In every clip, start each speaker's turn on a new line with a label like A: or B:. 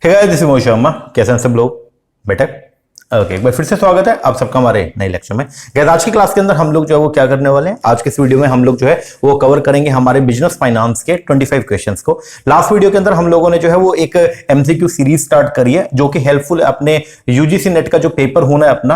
A: ठीक है, this is Mohit Sharma. कैसे हैं सब लोग? बेटर ओके, एक बार फिर से स्वागत है आप सबका हमारे नए लेक्चर में। गाइस आज की क्लास के अंदर हम लोग जो है वो क्या करने वाले हैं, आज के इस वीडियो में हम लोग जो है वो कवर करेंगे हमारे बिजनेस फाइनेंस के 25 क्वेश्चंस को। लास्ट वीडियो के अंदर हम लोगों ने जो है वो एक एमसीक्यू सीरीज स्टार्ट करी है जो कि हेल्पफुल है अपने यूजीसी नेट का जो पेपर होना है अपना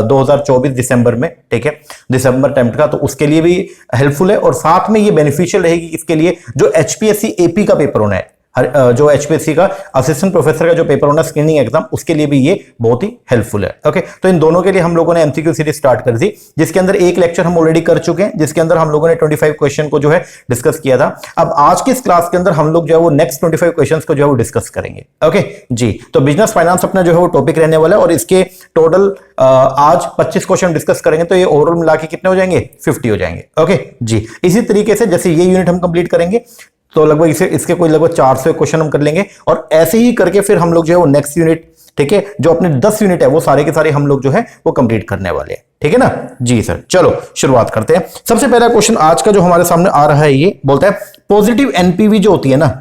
A: 2024 दिसंबर में, ठीक है, दिसंबर अटेम्प्ट का, तो उसके लिए भी हेल्पफुल है और साथ में ये बेनिफिशियल रहेगी इसके लिए जो एचपीएससी एपी का पेपर होना है, जो एचपीएससी का असिस्टेंट प्रोफेसर का जो पेपर होना स्क्रीनिंग एग्जाम, उसके लिए भी ये बहुत ही हेल्पफुल है। ओके, तो इन दोनों के लिए हम लोगों ने एमसीक्यू सीरीज स्टार्ट कर दी, जिसके अंदर एक लेक्चर हम ऑलरेडी कर चुके हैं, जिसके अंदर हम लोगों ने 25 क्वेश्चन को जो है डिस्कस किया था। अब आज की इस क्लास के अंदर हम लोग जो है वो नेक्स्ट 25 क्वेश्चन को जो है वो डिस्कस करेंगे। ओके जी, तो बिजनेस फाइनेंस अपना जो है वो टॉपिक रहने वाला है और इसके टोटल आज 25 क्वेश्चन डिस्कस करेंगे, तो ये ओवरऑल मिला के कितने हो जाएंगे? 50 हो जाएंगे। ओके जी, इसी तरीके से जैसे ये यूनिट हम कंप्लीट करेंगे तो लगभग इसके कोई लगभग 400 क्वेश्चन हम कर लेंगे और ऐसे ही करके फिर हम लोग जो है वो नेक्स्ट यूनिट, ठीक है, जो अपने 10 यूनिट है वो सारे के सारे हम लोग जो है वो कंप्लीट करने वाले हैं। ठीक है ना जी सर, चलो शुरुआत करते हैं। सबसे पहला क्वेश्चन आज का जो हमारे सामने आ रहा है, ये बोलता है पॉजिटिव एनपीवी जो होती है ना,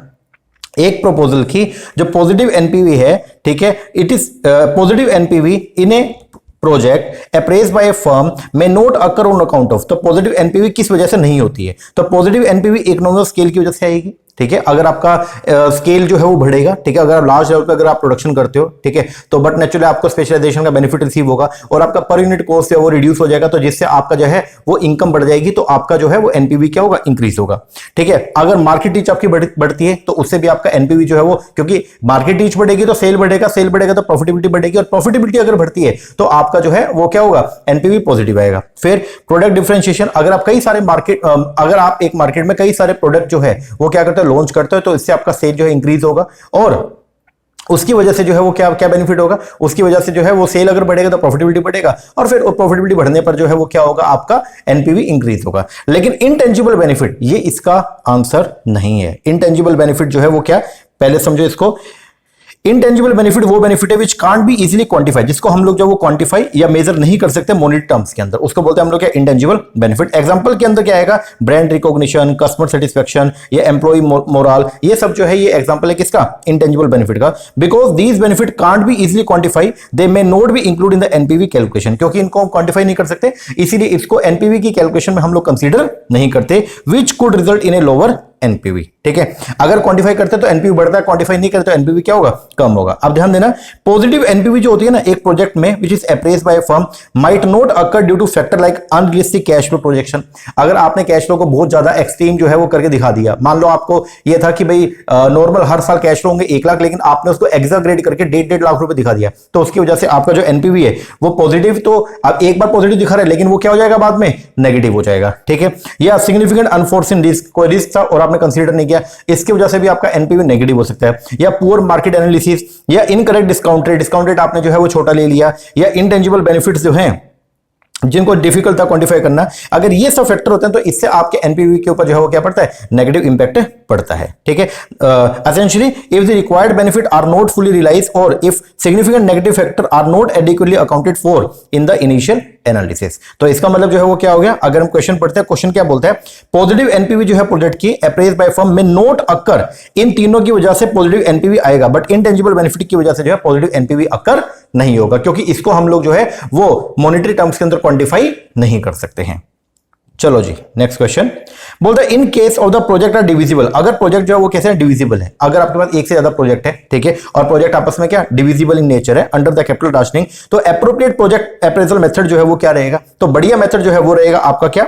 A: एक प्रपोजल की जो पॉजिटिव एनपीवी है, ठीक है, it is positive NPV in a project appraised by a firm में not occur on account of. तो पॉजिटिव एनपीवी किस वजह से नहीं होती है? तो पॉजिटिव एनपीवी इकोनॉमिक स्केल की वजह से आएगी, ठीक है, अगर आपका स्केल जो है वो बढ़ेगा, ठीक है, अगर आप लार्ज लेवल पे अगर आप प्रोडक्शन करते हो, ठीक है, तो बट नेचुरली आपको स्पेशलाइजेशन का बेनिफिट रिसीव होगा और आपका पर यूनिट कॉस्ट है वो रिड्यूस हो जाएगा, तो जिससे आपका जो है वो इनकम बढ़ जाएगी, तो आपका जो है वो एनपीवी क्या होगा? इंक्रीज होगा। ठीक है, अगर मार्केट रीच आपकी बढ़ती है तो उससे भी आपका एनपीवी जो है वो, क्योंकि मार्केट रीच बढ़ेगी तो सेल बढ़ेगा, सेल बढ़ेगा तो प्रॉफिटेबिलिटी बढ़ेगी और प्रॉफिटेबिलिटी अगर बढ़ती है तो आपका जो है वो क्या होगा? एनपीवी पॉजिटिव आएगा। फिर प्रोडक्ट डिफरेंशिएशन, अगर आप कई सारे मार्केट अगर आप एक मार्केट में कई सारे प्रोडक्ट जो है वो क्या करते हैं? लॉन्च करते हो, तो इससे आपका सेल जो है इंक्रीज होगा और उसकी वजह से जो है वो क्या क्या बेनिफिट होगा? उसकी वजह से जो है वो सेल अगर बढ़ेगा तो प्रॉफिटेबिलिटी बढ़ेगा और फिर प्रॉफिटेबिलिटी बढ़ने पर जो है वो क्या होगा? आपका एनपीवी इंक्रीज होगा। लेकिन इनटेंजिबल बेनिफिट, ये इसका आंसर नहीं है। इनटेंजिबल बेनिफिट जो है वो क्या? पहले समझो इसको। इनटेंजिबल बेनिफिट वो बेनिफिट है which can't be easily quantify, जिसको हम लोग जो वो क्वांटिफाई या मेजर नहीं कर सकते मॉनेटरी टर्म्स के अंदर, उसको बोलते हैं हम लोग क्या? Intangible benefit. एग्जांपल के अंदर क्या आएगा? ब्रांड रिकॉग्निशन, कस्टमर सेटिस्फैक्शन या एम्प्लॉय मोरल, ये सब जो है ये एग्जांपल है किसका? इनटेंजिबल बेनिफिट का। Because these benefit can't be easily quantify, they may not be include in the NPV calculation, क्योंकि इनको हम क्वांटिफाई नहीं कर सकते, इसीलिए इसको एनपीवी की कैलकुलेशन में हम लोग कंसीडर नहीं करते, which could result in a lower NPV. ठीक है, अगर क्वांटिफाई करते तो एनपीवी बढ़ता है, क्वांटिफाई नहीं करते तो एनपीवी क्या होगा? कम होगा। अब ध्यान देना, पॉजिटिव एनपीवी जो होती है ना एक प्रोजेक्ट में, which is appraised by a firm, might not occur due to factor like unrealistic cash flow projection. अगर आपने कैश फ्लो को बहुत ज्यादा एक्सट्रीम जो है वो करके दिखा दिया, मान लो आपको ये था कि भाई नॉर्मल हर साल कैश फ्लो होंगे 1 लाख, लेकिन आपने उसको एग्जैगरेट करके 1.5 लाख रुपए दिखा दिया, तो उसकी वजह से आपका जो एनपीवी है वो पॉजिटिव, तो अब एक बार पॉजिटिव दिखा रहा है लेकिन वो क्या हो जाएगा? बाद में नेगेटिव हो जाएगा। ठीक है, या सिग्निफिकेंट अनफोर्सिन रिस्क, कोई रिस्क था और आपने कंसीडर नहीं किया, इसकी वजह से भी आपका एनपीवी नेगेटिव हो सकता है। या पुअर मार्केट एनालिसिस, या इनकरेक्ट डिस्काउंट रेट आपने जो है वो छोटा ले लिया, या इनटेंजिबल बेनिफिट्स जो हैं जिनको डिफिकल्ट था क्वांटिफाई करना, अगर ये सब फैक्टर होते हैं तो इससे आपके एनपीवी के ऊपर जो है वो क्या पड़ता है? नेगेटिव इंपैक्ट पड़ता है। ठीक है, essentially if the required benefit are not fully realised और if significant negative factor are not adequately accounted for in the initial analysis. तो इसका मतलब जो है वो क्या हो गया? अगर हम क्वेश्चन पढ़ते हैं, क्वेश्चन क्या बोलता है? पॉजिटिव एनपीवी जो है प्रोजेक्ट की अप्रेज्ड बाय फर्म में नोट अकर, इन तीनों की वजह से पॉजिटिव एनपीवी आएगा, बट इनटेंजिबल बेनिफिट की वजह से जो है पॉजिटिव एनपीवी अकर नहीं होगा, क्योंकि इसको हम लोग जो है वो मॉनेटरी टर्म्स के अंदर क्वांटिफाई नहीं कर सकते हैं। चलो जी, नेक्स्ट क्वेश्चन बोलता है in case of the project are divisible. अगर प्रोजेक्ट जो है वो कैसे डिविजिबल है, अगर आपके पास एक से ज्यादा प्रोजेक्ट है, ठीक है, और प्रोजेक्ट आपस में क्या डिविजिबल इन नेचर है अंडर द कैपिटल राशनिंग, तो एप्रोप्रिएट प्रोजेक्ट अप्रेजल मेथड जो है वो क्या रहेगा? तो बढ़िया मेथड जो है वो रहेगा आपका क्या?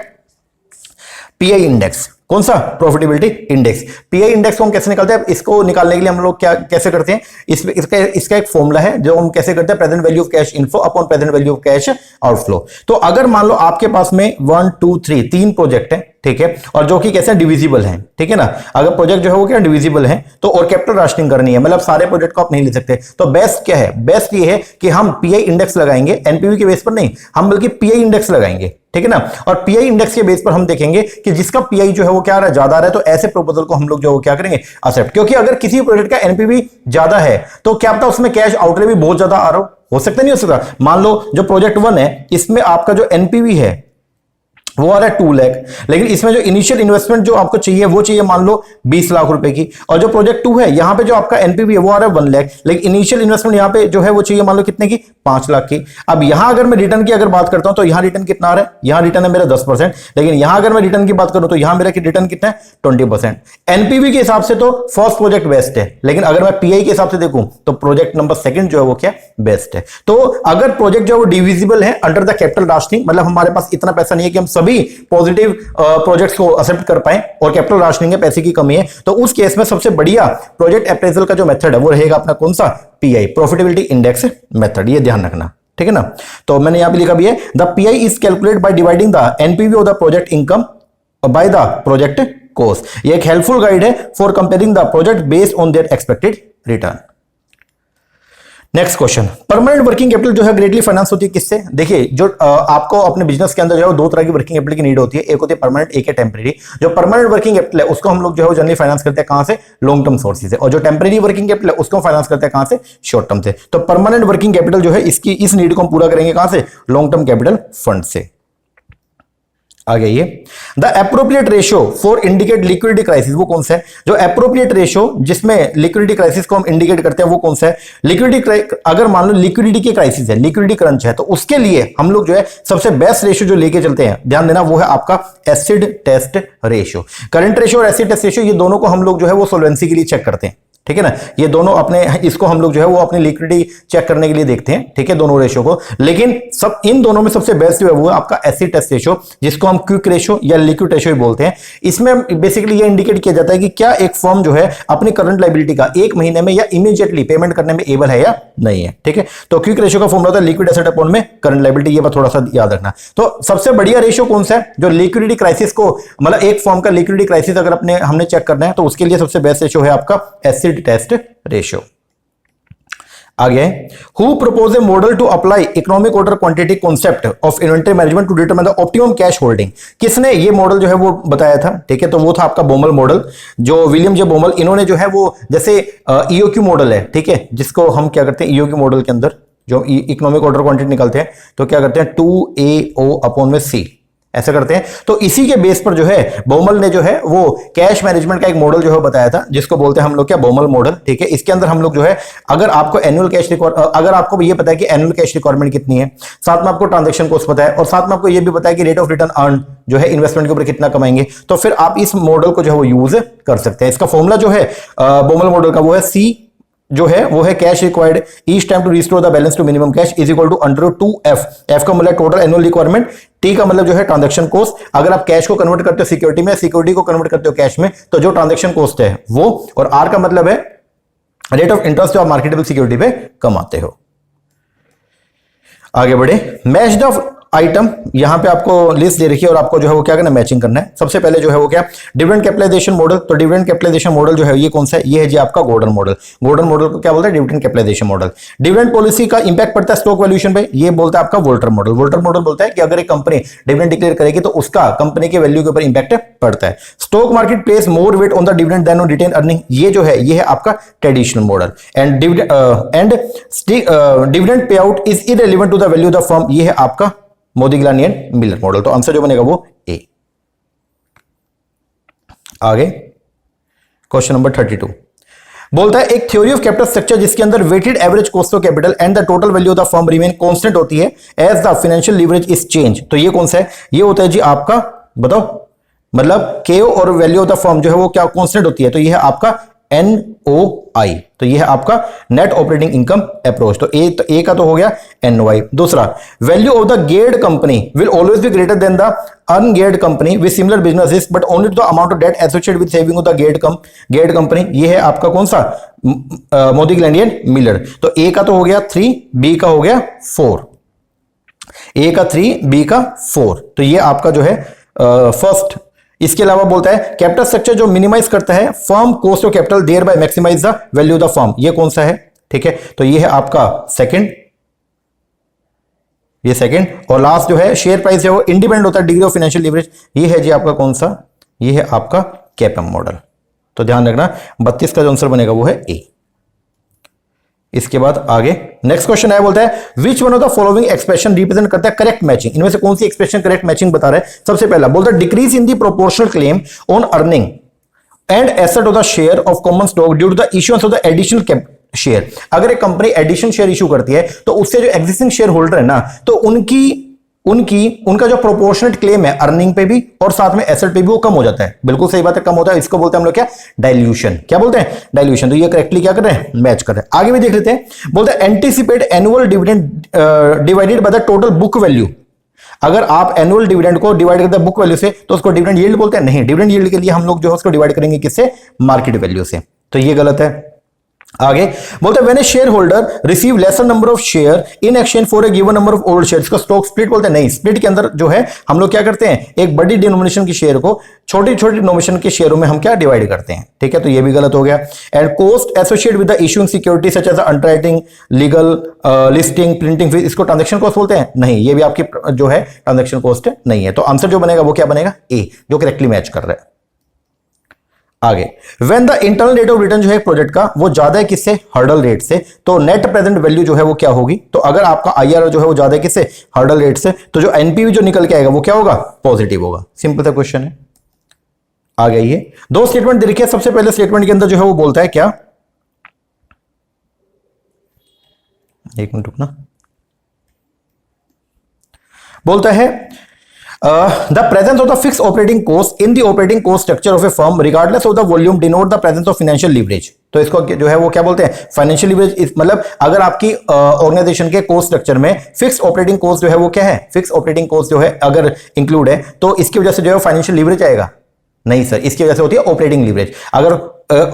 A: Pi index. कौन सा? Profitability index. पीआई इंडेक्स को हम कैसे निकालते हैं? इसको निकालने के लिए हम लोग क्या कैसे करते हैं? इसका एक फॉर्मूला है जो हम कैसे करते हैं? Present value of cash inflow upon present value of cash outflow. तो अगर मान लो आपके पास में 1 2 3 3 प्रोजेक्ट है, ठीक है, और जो कि कैसे डिविजिबल है, ठीक है ना, अगर प्रोजेक्ट जो है वो क्या डिविजिबल है तो और कैपिटल राशनिंग करनी है, मतलब सारे प्रोजेक्ट को आप नहीं ले सकते, तो बेस्ट क्या है? बेस्ट ये है कि हम पीआई इंडेक्स लगाएंगे, एनपीवी के बेस पर नहीं, हम बल्कि पीआई इंडेक्स लगाएंगे, ठीक है ना, और पीआई इंडेक्स के बेस पर हम देखेंगे कि जिसका पीआई जो है वो क्या आ रहा है? ज्यादा आ रहा है, तो ऐसे प्रपोजल को हम लोग जो क्या करेंगे? एक्सेप्ट। क्योंकि अगर किसी प्रोजेक्ट का एनपीवी ज्यादा है तो क्या पता उसमें कैश आउटले भी बहुत ज्यादा आ रहा हो सकता नहीं हो सकता? मान लो जो प्रोजेक्ट 1 है इसमें आपका जो एनपीवी है वो आ रहा है 2 लाख। लेकिन इसमें जो इनिशियल इन्वेस्टमेंट जो आपको चाहिए वो चाहिए मान लो 20 लाख रुपए की, और जो प्रोजेक्ट 2 है यहां पे जो आपका एनपीवी है वो आ रहा है 1 लाख, लेकिन इनिशियल इन्वेस्टमेंट यहां पे जो है वो चाहिए मान लो कितने की, 5 लाख की। अब यहां अगर मैं रिटर्न की अगर बात करता हूं तो यहां रिटर्न कितना आ रहा है, यहां रिटर्न है मेरा 10%, लेकिन यहां अगर मैं रिटर्न की बात करूं तो यहां मेरा रिटर्न कितना है 20%। एनपीवी के हिसाब से तो फर्स्ट प्रोजेक्ट बेस्ट है, लेकिन अगर मैं पीआई के हिसाब से देखूं तो प्रोजेक्ट नंबर सेकंड जो है वो क्या बेस्ट है। तो अगर प्रोजेक्ट जो है वो डिविजिबल है अंडर द कैपिटल राशनिंग, मतलब हमारे पास इतना पैसा नहीं है कि हम सभी पॉजिटिव प्रोजेक्ट्स को एक्सेप्ट कर पाए और कैपिटल राशनिंग है, पैसे की कमी है, तो उस केस में सबसे बढ़िया प्रोजेक्ट अप्रेजल का जो मेथड है वो रहेगा अपना कौन सा, पीआई, प्रॉफिटेबिलिटी इंडेक्स मेथड। ये ध्यान रखना, ठीक है ना। तो मैंने यहां पे लिखा भी है the pi is calculated by dividing the NPV of the project income by the project cost. ये एक हेल्पफुल गाइड है for comparing the project based on their expected return. Next question, permanent working capital जो है greatly finance होती है किससे? देखिए जो आपको अपने बिजनेस के अंदर जो है दो तरह की वर्किंग कैपिटल की नीड होती है, एक होती है परमानेंट, एक है टेम्परेरी। जो परमानेंट वर्किंग कैपिटल है उसको हम लोग जो है जनरली फाइनेंस करते हैं कहां से, लॉन्ग टर्म सोर्सेज से, और जो टेम्परेरी वर्किंग कैपिटल है उसको फाइनेंस करते हैं कहां से, शॉर्ट टर्म से। तो परमानेंट वर्किंग कैपिटल जो है इसकी इस नीड को हम पूरा करेंगे कहां से, लॉन्ग टर्म कैपिटल फंड से। आगे ये the appropriate ratio for indicate liquidity crisis, वो कौन सा है? जो एप्रोप्रिएट रेशियो जिसमें लिक्विडिटी क्राइसिस को हम इंडिकेट करते हैं वो कौन सा है? लिक्विडिटी, अगर मान लो लिक्विडिटी की क्राइसिस है, लिक्विडिटी क्रंच है, तो उसके लिए हम लोग जो है सबसे बेस्ट रेशियो जो लेके चलते हैं, ध्यान देना, वो है आपका acid test ratio. Current ratio और एसिड टेस्ट रेशियो ये दोनों को हम लोग जो है वो सोल्वेंसी के लिए चेक करते हैं, ठीक है ना। ये दोनों अपने, इसको हम लोग जो है वो अपनी लिक्विडिटी चेक करने के लिए देखते हैं, ठीक है, दोनों रेशियो को। लेकिन सब इन दोनों में सबसे बेस्ट जो है वो है आपका एसिड टेस्ट रेशियो, जिसको हम क्विक रेशियो या लिक्विड रेशियो बोलते हैं। इसमें बेसिकली ये इंडिकेट किया जाता है कि क्या एक फर्म जो है अपनी करंट लायबिलिटी का एक महीने में या इमीडिएटली पेमेंट करने में एबल है या नहीं है, ठीक है। तो क्विक रेशियो का फॉर्मूला होता है लिक्विड एसेट अपॉन में करंट लायबिलिटी, ये बात थोड़ा सा याद रखना। तो सबसे बढ़िया रेशियो कौन सा है? जो लिक्विडिटी क्राइसिस को, मतलब एक फर्म का लिक्विडिटी क्राइसिस अगर अपने हमने चेक करना है तो उसके लिए सबसे बेस्ट रेशियो है आपका एसिड टेस्ट रेशियो। आगे, who propose a model to apply economic order quantity concept of inventory management to determine the optimum cash holding? किसने ये मॉडल जो है वो बताया था, ठीक है, तो वो था आपका बोमल मॉडल। जो विलियम जे बोमल, इन्होंने जो है वो जैसे ईओक्यू मॉडल है, ठीक है, जिसको हम क्या करते हैं ईओक्यू मॉडल के अंदर जो इकोनॉमिक ऑर्डर क्वांटिटी निकालते हैं तो क्या करते हैं 2AO अपॉन में C, ऐसा करते हैं। तो इसी के बेस पर जो है बोमल ने जो है वो कैश मैनेजमेंट का एक मॉडल जो है बताया था, जिसको बोलते हैं हम लोग क्या, बोमल मॉडल, ठीक है। इसके अंदर हम लोग जो है अगर आपको एनुअल कैश अगर आपको ये पता है कि एनुअल कैश रिक्वायरमेंट कितनी है, साथ में आपको ट्रांजैक्शन कॉस्ट पता है, और साथ में आपको ये भी पता है कि रेट ऑफ रिटर्न अर्न जो है इन्वेस्टमेंट के ऊपर कितना कमाएंगे, तो फिर आप इस मॉडल को जो है वो यूज कर सकते हैं। इसका फॉर्मूला जो है बोमल मॉडल का वो है C जो है वो है cash required each time to restore the balance to minimum cash is equal to under 2F। F का मतलब टोटल एनुअल रिक्वायरमेंट, T का मतलब जो है ट्रांजैक्शन कॉस्ट। अगर आप कैश को कन्वर्ट करते हो सिक्योरिटी में, सिक्योरिटी को कन्वर्ट करते हो कैश में, तो जो ट्रांजैक्शन कॉस्ट है वो, और R का मतलब है रेट ऑफ इंटरेस्ट जो आप मार्केटेबल सिक्योरिटी पे कमाते हो। आगे बढ़े, मैच द आइटम, यहां पे आपको लिस्ट दे रखी है और आपको जो है वो क्या करना है, मैचिंग करना है। सबसे पहले जो है वो क्या, डिविडेंड कैपिटलाइजेशन मॉडल। तो डिविडेंड कैपिटलाइजेशन मॉडल जो है ये कौन सा है, ये है जी आपका गॉर्डन मॉडल। गॉर्डन मॉडल को क्या बोलते हैं, dividend capitalization model. Dividend policy का इंपैक्ट पड़ता है स्टॉक वैल्यूएशन पे, ये बोलता है आपका वोल्टर मॉडल। वोल्टर मॉडल बोलता है कि अगर एक कंपनी डिविडेंड डिक्लेयर करेगी तो उसका कंपनी के वैल्यू के ऊपर इंपैक्ट पड़ता है। Stock market place more weight on the dividend than on retain earning, ये जो है ये है आपका traditional model. And dividend pay out is irrelevant to the value of the firm, ये है आपका मोदिग्लानी एंड मिलर मॉडल। तो आंसर जो बनेगा वो ए। आगे क्वेश्चन नंबर 32 बोलता है एक थ्योरी ऑफ कैपिटल स्ट्रक्चर जिसके अंदर weighted average cost of capital and the total value of the firm remain constant होती है as the financial leverage is change. तो ये कौन सा है, ये होता है जी आपका, बताओ, मतलब KO और वैल्यू ऑफ द फर्म जो है वो क्या कांस्टेंट होती है, तो ये है आपका NOI। तो ये है आपका नेट ऑपरेटिंग इनकम अप्रोच। तो ए का तो हो गया NOI। दूसरा, value of the geared company will always be greater than the ungeared company with similar businesses but only to the amount of debt associated with saving of the geared company. ये है आपका कौन सा, मोदिग्लानी and Miller. तो ए का तो हो गया 3, बी का हो गया 4, ए का 3, बी का 4। तो ये आपका जो है फर्स्ट। इसके अलावा बोलता है कैपिटल स्ट्रक्चर जो मिनिमाइज करता है firm cost of capital thereby maximize the value of the firm, ये कौन सा है, ठीक है, तो ये है आपका सेकंड, ये सेकंड। और लास्ट जो है शेयर प्राइस है वो इंडिपेंडेंट होता है डिग्री ऑफ फाइनेंशियल लीवरेज, ये है जी आपका कौन सा, ये है आपका कैपम मॉडल। तो ध्यान रखना 32 का जो आंसर बनेगा वो है ए। इसके बाद आगे नेक्स्ट क्वेश्चन है, बोलता है विच one of the following expression represent करता है करेक्ट मैचिंग। इनमें से कौन सी एक्सप्रेशन करेक्ट मैचिंग बता रहा है। सबसे पहला बोलता है decrease in the proportional claim on earning and asset of the share of common stock due to the issuance of the additional share. अगर एक कंपनी एडिशनल शेयर इशू करती है तो उससे जो एग्जिस्टिंग शेयर होल्डर है ना, तो उनका जो प्रोपोर्शनेट क्लेम है अर्निंग पे भी और साथ में एसेट पे भी वो कम हो जाता है। बिल्कुल सही बात है, कम होता है। इसको बोलते हैं हम लोग क्या, डाइल्यूशन। क्या बोलते हैं, डाइल्यूशन। तो ये करेक्टली क्या कर रहे हैं, मैच कर रहे हैं। आगे भी देख लेते हैं। बोलते हैं anticipate annual dividend divided by the total book value. अगर आप एनुअल डिविडेंड को डिवाइड करते हैं बुक वैल्यू से तो उसको डिविडेंड यील्ड बोलते हैं। नहीं, डिविडेंड यील्ड के लिए हम लोग जो है उसको डिवाइड करेंगे किससे, मार्केट वैल्यू से। तो ये गलत है। आगे बोलते हैं when A share holder receive laser number of share in exchange for a given number of old share, इसको स्टॉक स्प्लिट बोलते हैं। नहीं, स्प्लिट के अंदर जो है हम लोग क्या करते हैं, एक बड़ी डिनोमिनेशन की शेयर को छोटी छोटी डिनोमिनेशन के शेयरों में हम क्या डिवाइड करते हैं। ठीक है, तो ये भी गलत हो गया। And cost associated with the issuing security such as underwriting, legal, listing, printing fees, इसको ट्रांजैक्शन कॉस्ट बोलते हैं। नहीं, ये भी आपकी जो है ट्रांजैक्शन कॉस्ट नहीं है। तो आंसर जो बनेगा वो क्या बनेगा, ए, जो करेक्टली मैच कर रहा है। आगे when the internal rate of return जो है प्रोजेक्ट का वो ज्यादा है किससे, हर्डल रेट से, तो नेट प्रेजेंट वैल्यू जो है वो क्या होगी। तो अगर आपका आईआरआर जो है वो ज्यादा है किससे, हर्डल रेट से, तो जो एनपीवी जो निकल के आएगा वो क्या होगा, पॉजिटिव होगा। सिंपल सा क्वेश्चन है। आगे ये दो स्टेटमेंट देखिए। सबसे पहले स्टेटमेंट के अंदर जो है वो बोलता है क्या, एक मिनट रुकना, बोलता है the presence of the fixed operating cost in the operating cost structure of a firm regardless of the volume denote the presence of financial leverage। तो इसको जो है वो क्या बोलते हैं, फाइनेंशियल लीवरेज। मतलब अगर आपकी ऑर्गेनाइजेशन के कोस्ट स्ट्रक्चर में फिक्स ऑपरेटिंग कॉस्ट जो है वो क्या है, फिक्स ऑपरेटिंग कॉस्ट जो है अगर इंक्लूड है तो इसकी वजह से जो है फाइनेंशियल लीवरेज आएगा। नहीं सर, इसकी वजह से होती है ऑपरेटिंग लीवरेज।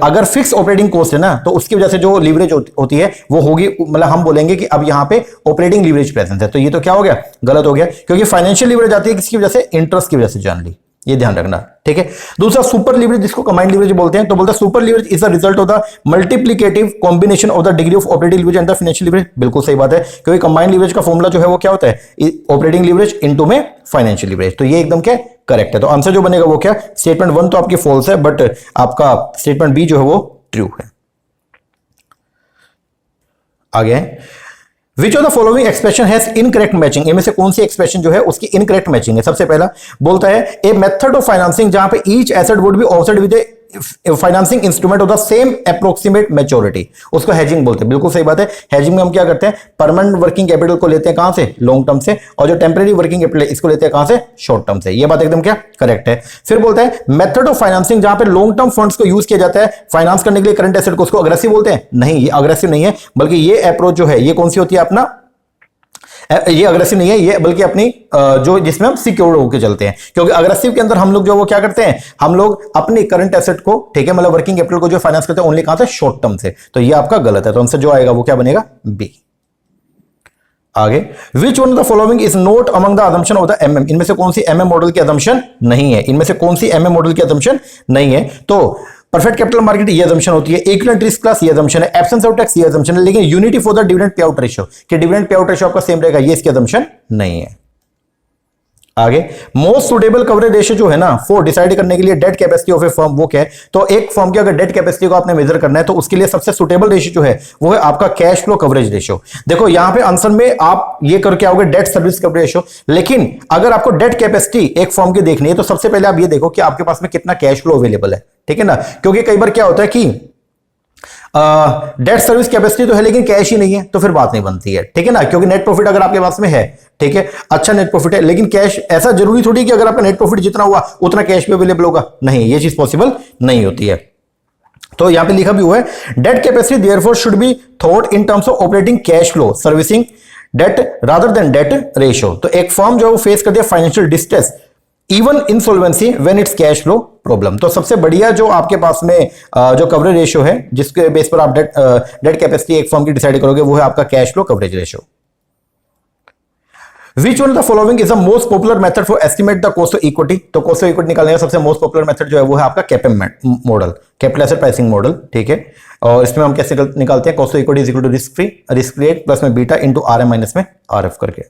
A: अगर फिक्स ऑपरेटिंग कॉस्ट है ना तो उसकी वजह से जो लीवरेज होती है वो होगी, मतलब हम बोलेंगे कि अब यहां पे ऑपरेटिंग लीवरेज प्रेजेंट है। तो ये तो क्या हो गया, गलत हो गया, क्योंकि फाइनेंशियल लीवरेज आती है किसकी वजह से, इंटरेस्ट की वजह से जनरली। ये ध्यान रखना, ठीक है। दूसरा सुपर लीवरेज, जिसको कंबाइंड लीवरेज बोलते हैं। तो बोलता है super leverage is the result of the multiplicative combination of the degree of operating leverage and the financial leverage. बिल्कुल सही बात है, क्योंकि कंबाइंड लीवरेज का फॉर्मूला जो है वो क्या होता है, ऑपरेटिंग लीवरेज इनटू में फाइनेंशियल लीवरेज। तो ये एकदम क्या करेक्ट है। तो आंसर जो बनेगा वो क्या, स्टेटमेंट 1 तो आपकी फॉल्स है, बट आपका स्टेटमेंट बी जो है वो ट्रू है। आगे which of the following expression has incorrect matching. इनमें से कौन सी एक्सप्रेशन जो है उसकी इनकरेक्ट मैचिंग है। सबसे पहला बोलता है ए मेथड ऑफ फाइनेंसिंग जहां पे each asset would be offset with A financing instrument of the same approximate maturity, उसको हेजिंग बोलते हैं। बिल्कुल सही बात है। हेजिंग में हम क्या करते हैं, परमानेंट वर्किंग कैपिटल को लेते हैं कहां से, लॉन्ग टर्म से, और जो टेम्परेरी वर्किंग कैपिटल है इसको लेते हैं कहां से, शॉर्ट टर्म से। ये बात एकदम क्या करेक्ट है। फिर बोलता है मेथड ऑफ फाइनेंसिंग जहां पे लॉन्ग टर्म फंड्स को यूज किया जाता है फाइनेंस करने के लिए करंट एसेट को, उसको अग्रेसिव बोलते हैं। नहीं, ये अग्रेसिव नहीं है, बल्कि ये अप्रोच जो है ये कौन सी होती है, अपना ये अग्रेसिव नहीं है, ये बल्कि अपनी जो जिसमें हम सिक्योर होकर चलते हैं। क्योंकि अग्रेसिव के अंदर हम लोग जो वो क्या करते हैं, हम लोग अपनी करंट एसेट को, ठीक है, मतलब वर्किंग कैपिटल को जो फाइनेंस करते हैं ओनली कहां से, शॉर्ट टर्म से। तो ये आपका गलत है। तो आंसर जो आएगा वो क्या बनेगा, बी। आगे which one of the following is not among the assumption of the MM. इनमें से कौन सी एमएम मॉडल की असम्पशन नहीं है, इनमें से कौन सी एमएम मॉडल की असम्पशन नहीं है। तो परफेक्ट कैपिटल मार्केट ये असम्पशन होती है, इक्विवेलेंट रिस्क क्लास ये असम्पशन है, एब्सेंस ऑफ टैक्स ये असम्पशन है, लेकिन unity for the dividend pay out ratio, कि डिविडेंड पे आउट रेशियो आपका सेम रहेगा, ये इसकी असम्पशन नहीं है। आगे मोस्ट सुटेबल कवरेज रेशियो जो है ना फॉर डिसाइड करने के लिए debt capacity of a firm, वो क्या है। तो एक फर्म की अगर डेट कैपेसिटी को आपने मेजर करना है तो उसके लिए सबसे सुटेबल रेशियो जो है वो है आपका कैश फ्लो कवरेज रेशियो। देखो यहां पे आंसर में आप ये करके आओगे डेट सर्विस कवरेज रेशियो, लेकिन अगर आपको डेट कैपेसिटी एक फर्म की देखनी है तो सबसे पहले आप ये देखो कि आपके पास में कितना कैश फ्लो अवेलेबल है, ठीक है ना। क्योंकि कई बार क्या होता है कि डेट सर्विस कैपेसिटी तो है लेकिन कैश ही नहीं है, तो फिर बात नहीं बनती है, ठीक है ना। क्योंकि नेट प्रॉफिट अगर आपके पास में है, ठीक है, अच्छा नेट प्रॉफिट है, लेकिन कैश, ऐसा जरूरी थोड़ी कि अगर आपका नेट प्रॉफिट जितना हुआ उतना कैश भी अवेलेबल होगा, नहीं, ये चीज पॉसिबल नहीं होती है। तो यहां पे लिखा भी हुआ है debt capacity therefore should be thought in terms of operating cash flow servicing debt rather than debt ratio. तो एक फर्म जो है वो फेस करती है financial distress even insolvency when its cash flow problem. तो सबसे बढ़िया जो आपके पास में जो कवरेज रेशियो है जिसके बेस पर आप डेट कैपेसिटी एक फर्म की डिसाइड करोगे वो है आपका cash flow coverage ratio. Which one of the following is the most popular method for estimate the cost of equity? तो cost of equity निकालने का सबसे मोस्ट पॉपुलर मेथड जो है वो है आपका CAPM model, capital asset pricing model, ठीक है। और इसमें हम कैसे निकालते हैं, cost of equity is equal to risk free, risk rate plus में beta into R M minus में आर एफ करके।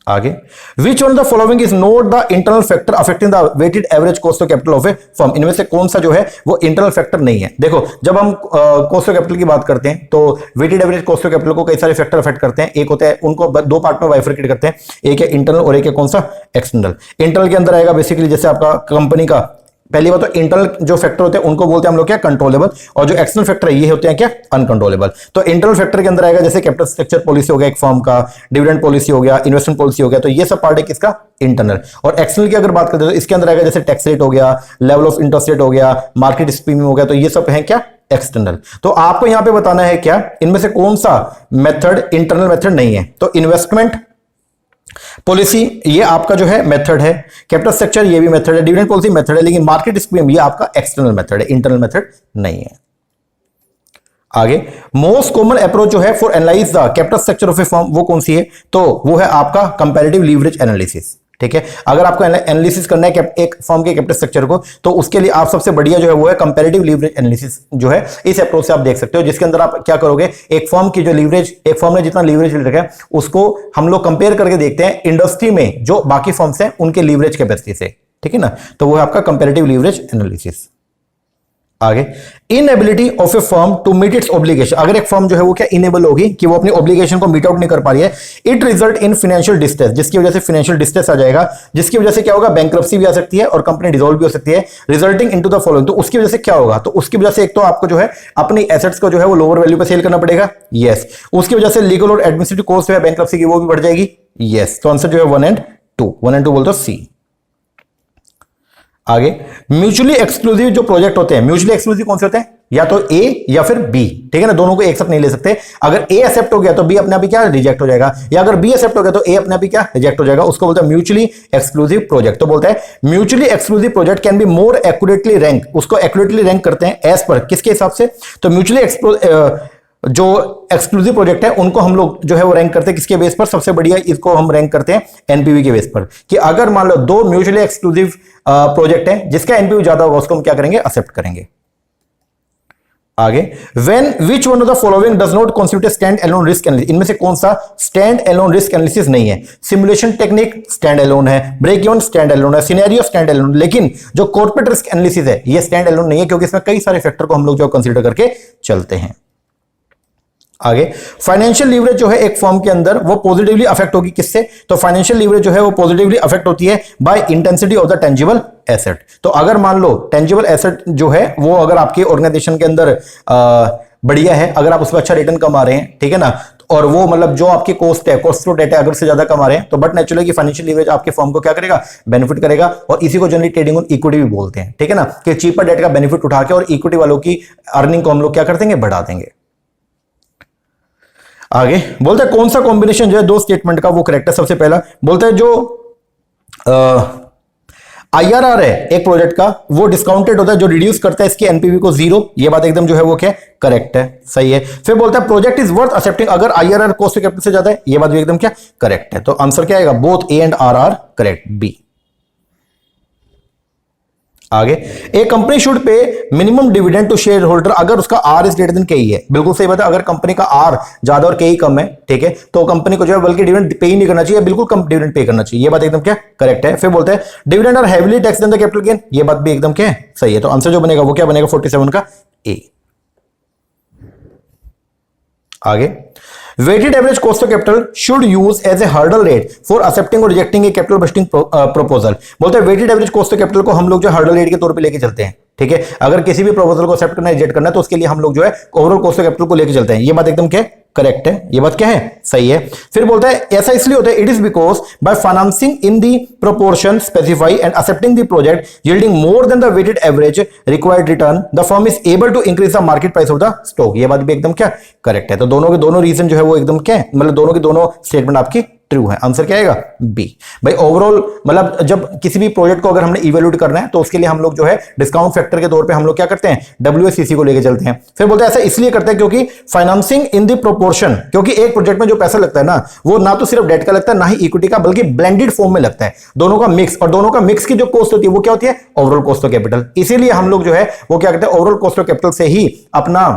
A: आगे, which one the following is not the internal factor affecting the weighted average cost of capital of a firm. इनमें से कौन सा जो है वो इंटरनल फैक्टर नहीं है। देखो, जब हम कॉस्ट ऑफ कैपिटल की बात करते हैं तो weighted average cost of capital को कई सारे फैक्टर अफेक्ट करते हैं। एक होता है, उनको दो पार्ट में बाइफरकेट करते हैं, एक है इंटरनल और एक है कौन सा, एक्सटर्नल। इंटरनल के अंदर आएगा बेसिकली जैसे आपका कंपनी का, पहली बात तो इंटरनल जो फैक्टर होते हैं उनको बोलते हैं हम लोग क्या, कंट्रोलेबल, और जो एक्सटर्नल फैक्टर है ये होते हैं क्या, अनकंट्रोलेबल। तो इंटरनल फैक्टर के अंदर आएगा जैसे कैपिटल स्ट्रक्चर पॉलिसी हो गया एक फर्म का, डिविडेंड पॉलिसी हो गया, इन्वेस्टमेंट पॉलिसी हो गया, तो ये सब पार्ट है किसका, इंटरनल। और एक्सटर्नल की अगर बात करते हैं तो इसके अंदर आएगा जैसे टैक्स रेट हो गया, लेवल ऑफ इंटरेस्ट रेट हो गया, मार्केट स्प्रीमियम हो गया, तो ये सब है क्या, एक्सटर्नल। तो आपको यहां पे बताना है क्या, इनमें से कौन सा मेथड इंटरनल मेथड नहीं है। तो इन्वेस्टमेंट पॉलिसी ये आपका जो है मेथड है, कैपिटल स्ट्रक्चर ये भी मेथड है, डिविडेंड पॉलिसी मेथड है, लेकिन मार्केट स्कीम ये आपका एक्सटर्नल मेथड है, इंटरनल मेथड नहीं है। आगे, मोस्ट कॉमन अप्रोच जो है for analyse the capital structure of a firm, वो कौन सी है, तो वो है आपका कंपैरेटिव लीवरेज एनालिसिस। ठीक है, अगर आपको एनालिसिस करना है एक फर्म के कैपिटल स्ट्रक्चर को, तो उसके लिए आप सबसे बढ़िया जो है वो है कंपैरेटिव लीवरेज एनालिसिस जो है, इस अप्रोच से आप देख सकते हो, जिसके अंदर आप क्या करोगे, एक फर्म की जो लीवरेज, एक फर्म ने जितना लीवरेज ले रखा है उसको हम लोग कंपेयर करके देखते हैं इंडस्ट्री में जो बाकी फर्म्स हैं उनके लीवरेज कैपेसिटी से। ठीक है ना, तो वो है आपका कंपैरेटिव लीवरेज एनालिसिस। आगे, inability of a firm to meet its obligation, अगर एक फर्म जो है वो क्या इनेबल होगी कि वो अपनी ऑब्लिगेशन को मीट आउट नहीं कर पा रही है, it result in financial distress, जिसकी वजह से फाइनेंशियल डिस्ट्रेस आ जाएगा, जिसकी वजह से क्या होगा, बैंकरप्सी भी आ सकती है और कंपनी डिसॉल्व भी हो सकती है, रिजल्टिंग इनटू द फॉलोइंग। तो उसकी वजह से क्या होगा, तो उसकी वजह से एक तो आपको जो है अपनी एसेट्स को जो है वो लोअर वैल्यू पे सेल करना पड़ेगा, यस। उसकी वजह से लीगल और एडमिनिस्ट्रेटिव कॉस्ट है बैंकरप्सी की वो भी बढ़ जाएगी, यस। तो आंसर जो है 1 एंड 2 बोलते हो सी। आगे, म्यूचुअली एक्सक्लूसिव जो प्रोजेक्ट होते हैं, म्यूचुअली एक्सक्लूसिव कौन से होते हैं, या तो ए या फिर बी। ठीक है ना, दोनों को एक साथ नहीं ले सकते। अगर ए एक्सेप्ट हो गया तो बी अपने आप ही क्या रिजेक्ट हो जाएगा, या अगर बी एक्सेप्ट हो गया तो ए अपने आप ही क्या रिजेक्ट हो जाएगा, उसको बोलते हैं म्यूचुअली एक्सक्लूसिव प्रोजेक्ट। तो बोलता है mutually exclusive project can be more accurately rank, उसको एक्यूरेटली रैंक करते हैं एज पर किसके हिसाब से, तो म्यूचुअली जो एक्सक्लूसिव प्रोजेक्ट है उनको हम लोग जो है वो रैंक करते हैं किसके बेस पर, सबसे बढ़िया इसको हम रैंक करते हैं एनपीवी के बेस पर, कि अगर मान लो दो म्यूचुअली एक्सक्लूसिव प्रोजेक्ट है जिसका एनपीवी ज्यादा होगा उसको हम क्या करेंगे, एक्सेप्ट करेंगे। आगे, when which one of the following does not constitute stand alone risk analysis, इनमें से कौन सा स्टैंड एलोन रिस्क एनालिसिस नहीं है। सिमुलेशन टेक्निक स्टैंड एलोन है, ब्रेक इवन स्टैंड एलोन है, सिनेरियो स्टैंड एलोन, लेकिन जो कॉर्पोरेट रिस्क एनालिसिस है ये स्टैंड एलोन नहीं है, क्योंकि इसमें कई सारे फैक्टर को हम लोग जो कंसीडर करके चलते हैं। आगे, फाइनेंशियल लीवरेज जो है एक फर्म के अंदर वो पॉजिटिवली अफेक्ट होगी किससे, तो फाइनेंशियल लीवरेज जो है वो पॉजिटिवली अफेक्ट होती है by intensity of the tangible asset. तो अगर मान लो टेंजिबल एसेट जो है वो अगर आपके ऑर्गेनाइजेशन के अंदर बढ़िया है, अगर आप उस पर अच्छा रिटर्न कमा रहे हैं, ठीक है ना, और वो मतलब जो आपकी कॉस्ट है, कॉस्ट टू डेट है, अगर से ज्यादा कमा रहे हैं, तो बट नेचुरली कि फाइनेंशियल लीवरेज आपके फर्म को क्या करेगा, बेनिफिट करेगा। और इसी को जनरली ट्रेडिंग ऑन इक्विटी भी बोलते हैं। ठीक है ना, कि चीपर डेट का बेनिफिट उठा के और इक्विटी वालों की अर्निंग को हम लोग क्या कर देंगे, बढ़ा देंगे। आगे बोलते हैं कौन सा कॉम्बिनेशन जो है दो स्टेटमेंट का वो करेक्ट है। सबसे पहला बोलते हैं जो आईआरआर है एक प्रोजेक्ट का वो डिस्काउंटेड होता है, जो रिड्यूस करता है इसकी एनपीवी को 0, ये बात एकदम जो है वो क्या करेक्ट है, सही है। फिर बोलता है प्रोजेक्ट इज वर्थ एक्सेप्टिंग, अगर आईआरआर कॉस्ट कैपिटल से ज्यादा है, ये बात भी एकदम क्या करेक्ट है। तो आंसर क्या आएगा, both A and R are correct, B. आगे, a company should pay minimum dividend to shareholder, अगर उसका आर इज ग्रेटर देन के ही है, बिल्कुल सही बात है। अगर कंपनी का आर ज्यादा और के ही कम है, ठीक है, तो कंपनी को जो है बल्कि डिविडेंड पे ही नहीं करना चाहिए, बिल्कुल कम डिविडेंड पे करना चाहिए, ये बात एकदम क्या करेक्ट है। फिर बोलते हैं dividend are heavily tax than the capital gain, ये बात भी एकदम क्या है सही है। तो आंसर जो बनेगा वो क्या बनेगा, 47 का ए। आगे, weighted average cost of capital should use as a hurdle rate for accepting or rejecting a capital busting proposal। बोलते हैं weighted average cost of capital को हम लोग जो hurdle rate के तौर पे लेके चलते हैं, ठीक है। अगर किसी भी प्रपोजल को एक्सेप्ट करना है, रिजेक्ट करना है, तो उसके लिए हम लोग जो है ओवरऑल कॉस्ट ऑफ कैपिटल को लेके चलते हैं, ये बात एकदम क्या करेक्ट है, ये बात क्या है सही है। फिर बोलता है ऐसा इसलिए होता है, it is because by financing in the proportion specify and accepting the project yielding more than the weighted average required return, the firm is able to increase the market price of the stock, ये बात भी एकदम क्या correct है। तो दोनों के दोनों रीजन जो है वो एकदम क्या है, मतलब दोनों के दोनों स्टेटमेंट आपकी ट्रू है। आंसर क्या आएगा, बी। भाई ओवरऑल मतलब जब किसी भी प्रोजेक्ट को अगर हमने इवेल्यूएट करना है तो उसके लिए हम लोग जो है डिस्काउंट फैक्टर के तौर पे हम लोग क्या करते हैं, डब्ल्यूएसीसी को लेके चलते हैं। फिर बोलते हैं ऐसा इसलिए करते हैं क्योंकि फाइनेंसिंग इन द प्रोपोर्शन, क्योंकि एक प्रोजेक्ट में जो पैसा लगता है ना, वो ना तो सिर्फ डेट का लगता है ना ही इक्विटी का, बल्कि ब्लेंडेड फॉर्म में लगता है, दोनों का मिक्स। और दोनों का मिक्स की जो कॉस्ट होती है वो क्या होती है, ओवरऑल कॉस्ट ऑफ कैपिटल। इसीलिए हम लोग जो है वो क्या करते हैं, ओवरऑल कॉस्ट ऑफ कैपिटल से ही अपना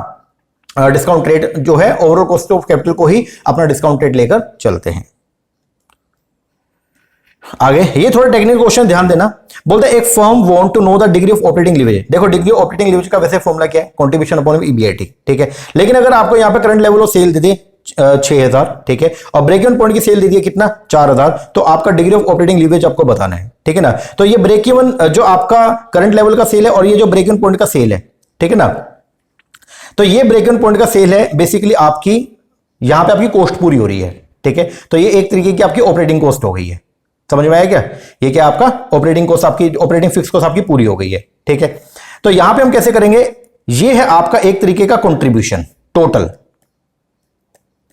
A: डिस्काउंट रेट जो है, ओवरऑल कॉस्ट ऑफ कैपिटल को ही अपना डिस्काउंट रेट लेकर चलते हैं। आगे ये थोड़ा टेक्निकल क्वेश्चन ध्यान देना। बोलते हैं एक firm want to know the degree of operating leverage. देखो डिग्री ऑफ ऑपरेटिंग लीवरेज का वैसे फॉर्मूला क्या है, कंट्रीब्यूशन अपॉन ईबीआईटी, ठीक है। लेकिन अगर आपको यहां पे करंट लेवल ऑफ सेल दे दे 6000, ठीक है, और ब्रेक इवन पॉइंट की सेल दे दी कितना 4000, तो आपका डिग्री ऑफ ऑपरेटिंग लीवरेज आपको बताना है, ठीक है ना। तो ये ब्रेक इवन जो आपका करंट लेवल का सेल है और ये जो ब्रेक इवन पॉइंट का सेल है, ठीक है ना, तो ये ब्रेक इवन पॉइंट का सेल है बेसिकली आपकी, यहां पे आपकी कॉस्ट पूरी हो रही है, ठीक है। तो ये एक तरीके की आपकी ऑपरेटिंग कॉस्ट हो गई है, समझ में आया क्या? ये क्या आपका ऑपरेटिंग कॉस्ट, आपकी ऑपरेटिंग फिक्स कॉस्ट आपकी पूरी हो गई है, ठीक है। तो यहां पे हम कैसे करेंगे, ये है आपका एक तरीके का कंट्रीब्यूशन टोटल,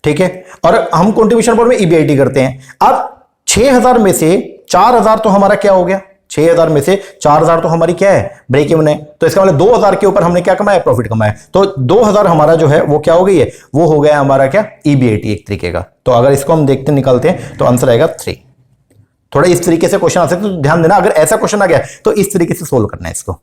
A: ठीक है, और हम कंट्रीब्यूशन पर में ईबीआईटी करते हैं। अब 6000 में से 4000 तो हमारा क्या हो गया, 6000 में से 4000 तो हमारी क्या है, ब्रेक इवन है। तो इसका मतलब 2000 के ऊपर हमने क्या कमाया, प्रॉफिट कमाया। तो 2000 हमारा जो है वो क्या हो गई है, वो हो गया हमारा क्या, ईबीआईटी एक तरीके का। तो अगर इसको हम देखते निकालते हैं तो आंसर आएगा 3। थोड़ा इस तरीके से क्वेश्चन आ सकते हैं, तो ध्यान देना अगर ऐसा क्वेश्चन आ गया तो इस तरीके से सोल्व करना है इसको।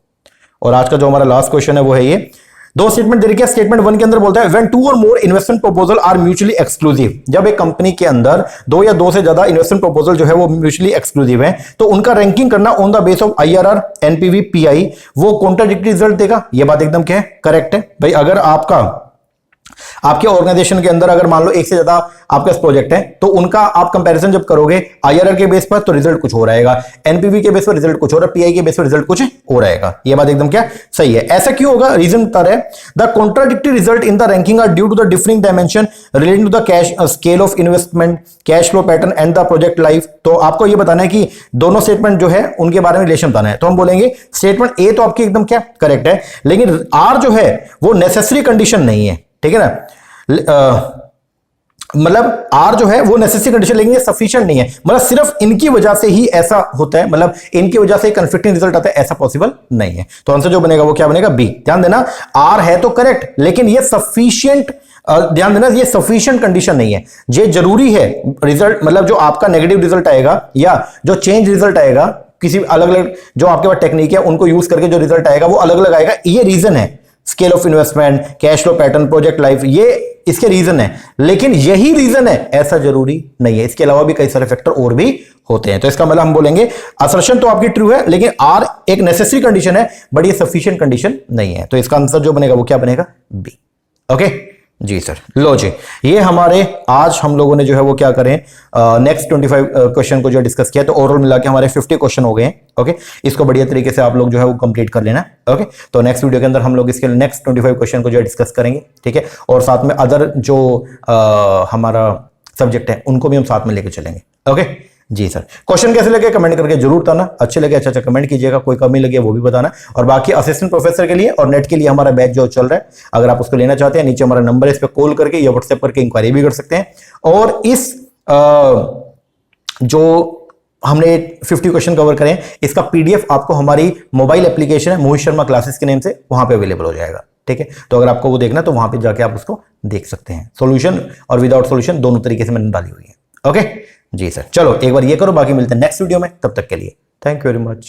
A: और आज का जो हमारा लास्ट क्वेश्चन है वो है ये, दो स्टेटमेंट दे रखी है। स्टेटमेंट 1 के अंदर बोलता है व्हेन 2 और more investment proposal are mutually exclusive. जब एक कंपनी के अंदर 2 या 2 से ज्यादा इन्वेस्टमेंट प्रपोजल जो है वो म्यूचुअली एक्सक्लूसिव है, तो उनका रैंकिंग करना on the base of IRR, NPV, pi, वो कॉन्ट्राडिक्टरी रिजल्ट देगा। ये बात एकदम क्या है, करेक्ट है भाई। अगर आपके ऑर्गेनाइजेशन के अंदर अगर मान लो एक से ज्यादा आपका प्रोजेक्ट है, तो उनका आप कंपैरिजन जब करोगे आईआरआर के बेस पर तो रिजल्ट कुछ हो रहेगा, एनपीवी के बेस पर रिजल्ट कुछ हो रहा है, पीआई के बेस पर रिजल्ट कुछ हो रहेगा। ये बात एकदम क्या सही है। ऐसा क्यों होगा, रीजन बता रहे हैं, the contradictory result in the ranking are due to the differing dimension relating to the cash scale of investment, cash flow pattern and the project life. तो आपको ये बताना है कि दोनों स्टेटमेंट जो है उनके बारे में रिलेशन बताना है। तो हम बोलेंगे स्टेटमेंट ए तो आपकी एकदम क्या करेक्ट है, लेकिन आर जो है वो नेसेसरी कंडीशन नहीं है, ठीक है ना। मतलब आर जो है वो नेसेसरी कंडीशन, लेकिन ये सफिशिएंट नहीं है। मतलब सिर्फ इनकी वजह से ही ऐसा होता है, मतलब इनकी वजह से कंफ्लिक्टिंग रिजल्ट आता है, ऐसा पॉसिबल नहीं है। तो आंसर जो बनेगा वो क्या बनेगा, बी। ध्यान देना आर है तो करेक्ट, लेकिन ये सफिशिएंट, ध्यान देना ये सफिशिएंट कंडीशन नहीं है। ये जरूरी है रिजल्ट, मतलब जो आपका नेगेटिव रिजल्ट आएगा या जो चेंज रिजल्ट आएगा, किसी अलग अलग जो आपके पास टेक्निक है उनको यूज करके जो रिजल्ट आएगा वो अलग अलग आएगा। ये रीजन है, scale of investment, cash flow pattern, project life, ये इसके रीजन है, लेकिन यही रीजन है ऐसा जरूरी नहीं है। इसके अलावा भी कई सारे फैक्टर और भी होते हैं। तो इसका मतलब हम बोलेंगे असर्शन तो आपकी ट्रू है, लेकिन आर एक नेसेसरी कंडीशन है, बट ये सफिशिएंट कंडीशन नहीं है। तो इसका आंसर जो बनेगा वो क्या बनेगा, बी। ओके जी सर। लो जी, ये हमारे आज हम लोगों ने जो है वो क्या करें, नेक्स्ट 25 क्वेश्चन को जो डिस्कस किया, तो ओवरऑल मिला के हमारे 50 क्वेश्चन हो गए हैं। ओके, इसको बढ़िया तरीके से आप लोग जो है वो कंप्लीट कर लेना। ओके, तो नेक्स्ट वीडियो के अंदर हम लोग इसके नेक्स्ट 25 क्वेश्चन को जो है डिस्कस करेंगे, ठीक है। और साथ में अदर जो हमारा सब्जेक्ट है उनको भी हम साथ में लेके चलेंगे। ओके जी सर। क्वेश्चन कैसे लगे कमेंट करके जरूर बताना, अच्छे लगे अच्छा कमेंट कीजिएगा, कोई कमी लगे वो भी बताना। और बाकी असिस्टेंट प्रोफेसर के लिए और नेट के लिए हमारा बैच जो चल रहा है, अगर आप उसको लेना चाहते हैं, नीचे हमारा नंबर है, इस पर कॉल करके या व्हाट्सएप करके इंक्वायरी भी कर सकते हैं। और इस जो हमने 50 क्वेश्चन कवर करें, इसका पीडीएफ आपको हमारी मोबाइल एप्लीकेशन है मोहित शर्मा क्लासेस के नेम से, वहां पे अवेलेबल हो जाएगा, ठीक है। तो अगर आपको वो देखना तो वहां पे जाके आप उसको देख सकते हैं, सॉल्यूशन और विदाउट सॉल्यूशन दोनों तरीके से मैंने डाली हुई है। ओके जी सर, चलो एक बार ये करो, बाकी मिलते हैं नेक्स्ट वीडियो में। तब तक के लिए थैंक यू वेरी मच।